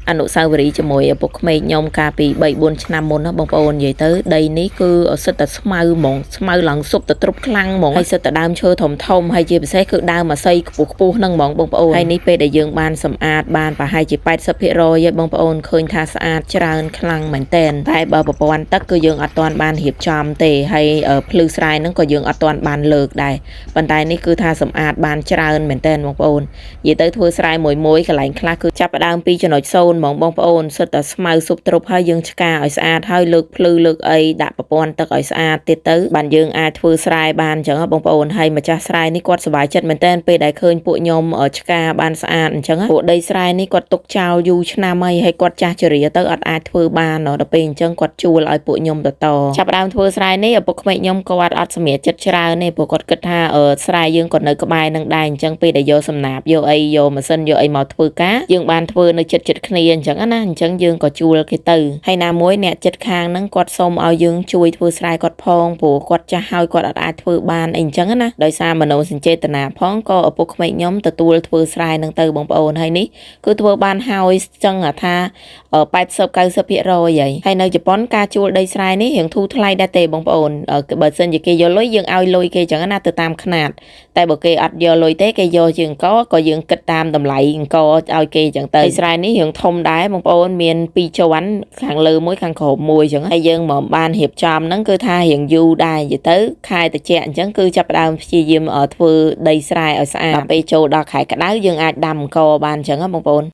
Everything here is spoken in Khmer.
អនុស្សាវរីយ៍ជាមួយឪពុកក្មេកខ្ញុំកាលពី3 4ឆ្នាំមុនណាបងប្អូននិយាយទៅដីនេះគឺសិតតែស្មៅហ្មងស្មៅឡើងសុបទៅទ្រុបខ្លាំងហ្មងហើយសិតតែដើមឈើធំធំហើយជាពិសេសគឺដើមអាស័យខ្ពស់ខ្ពស់ហ្នឹងហ្មងបងប្អូនហើយនេះពេលដែលយើងបានសម្អាតបានប្រហែលជា80%ហើយបងប្អូនឃើញថាស្អាតច្រើនខ្លាំងមែនតែនតែបើប្រព័ន្ធទឹកគឺយើងអត់ទាន់បានរៀបចំទេហើយភ្លឺស្រែហ្នឹងក៏យើងអត់ទាន់បានលើកដែរប៉ុន្តែនេះគឺថាសម្អាតបានច្រើនមែនតែនបងប្អូននិយាយទៅធ្វើស្រែមួយកន្លែងខ្លះគឺចាប់ផ្ដើមពីចំណុច0ហ្មងបងប្អូនសិតតែស្មៅស៊ុបទ្រុបហើយយើងឆ្កាឲ្យស្អាតហើយលើកភ្លឺលើកអីដាក់ប្រព័ន្ធទឹកឲ្យស្អាតទៀតទៅបានយើងអាចធ្វើស្រែបានអញ្ចឹងបងប្អូនហើយម្ចាស់ស្រែនេះគាត់សប្បាយចិត្តមែនតើពេលដែលឃើញពួកខ្ញុំឆ្កាបានស្អាតអញ្ចឹងពួកដីស្រែនេះគាត់ទុកចោលយូរឆ្នាំហើយគាត់ចាស់ជរាទៅអត់អាចធ្វើបានដល់ពេលអញ្ចឹងគាត់ជួលឲ្យពួកខ្ញុំទៅតចាប់ដើមធ្វើស្រែនេះឪពុកក្មេកខ្ញុំគាត់អត់សម្រេចចិត្តច្រើនទេព្រោះគាត់គិតថាស្រែយើងក៏នៅក្បែរនឹងដែរអញ្ចឹងពេលដែលយកសំណាបយកអីយកម៉ាស៊ីនយកអីមកធ្វើការយើងបានធ្វើនៅចិត្តគ្នាអញ្ចឹងណាអញ្ចឹងយើងក៏ជួលគេទៅហើយណាមួយអ្នកចិត្តខាងហ្នឹងគាត់សុំឲ្យយើងជួយធ្វើស្រែគាត់ផងព្រោះគាត់ចាស់ហើយគាត់អត់អាចធ្វើបានអីអញ្ចឹងណាដោយសារមនោសញ្ចេតនាផងក៏ឪពុកក្មេកខ្ញុំទទួលធ្វើស្រែហ្នឹងទៅបងប្អូនហើយនេះគឺធ្វើបានហើយចឹងថា80-90% ហើយនៅជប៉ុនការជួលដីស្រែនេះរៀងធូរថ្លៃដែរទេបងប្អូនបើសិនជាគេយកលុយយើងឲ្យលុយគេចឹងណាទៅតាមຂະຫນាតតែបើគេអត់យកលុយទេគេយកជាអង្គក៏យើងគិតតាមតម្លៃអង្គឲ្យគេចឹងទៅស្រែនេះរៀងធំដែរបងប្អូនមាន2ជាន់ខាងលើមួយខាងក្រោមមួយចឹងហើយយើងមកបានរៀបចំហ្នឹងគឺថារៀងយូរដែរនិយាយទៅខែត្រជាក់អញ្ចឹងគឺចាប់ផ្ដើមព្យាយាមធ្វើដីស្រែឲ្យស្អាតដល់ពេលចូលដល់ខែក្តៅយើងអាចដាំអង្គបានចឹងណាបងប្អូន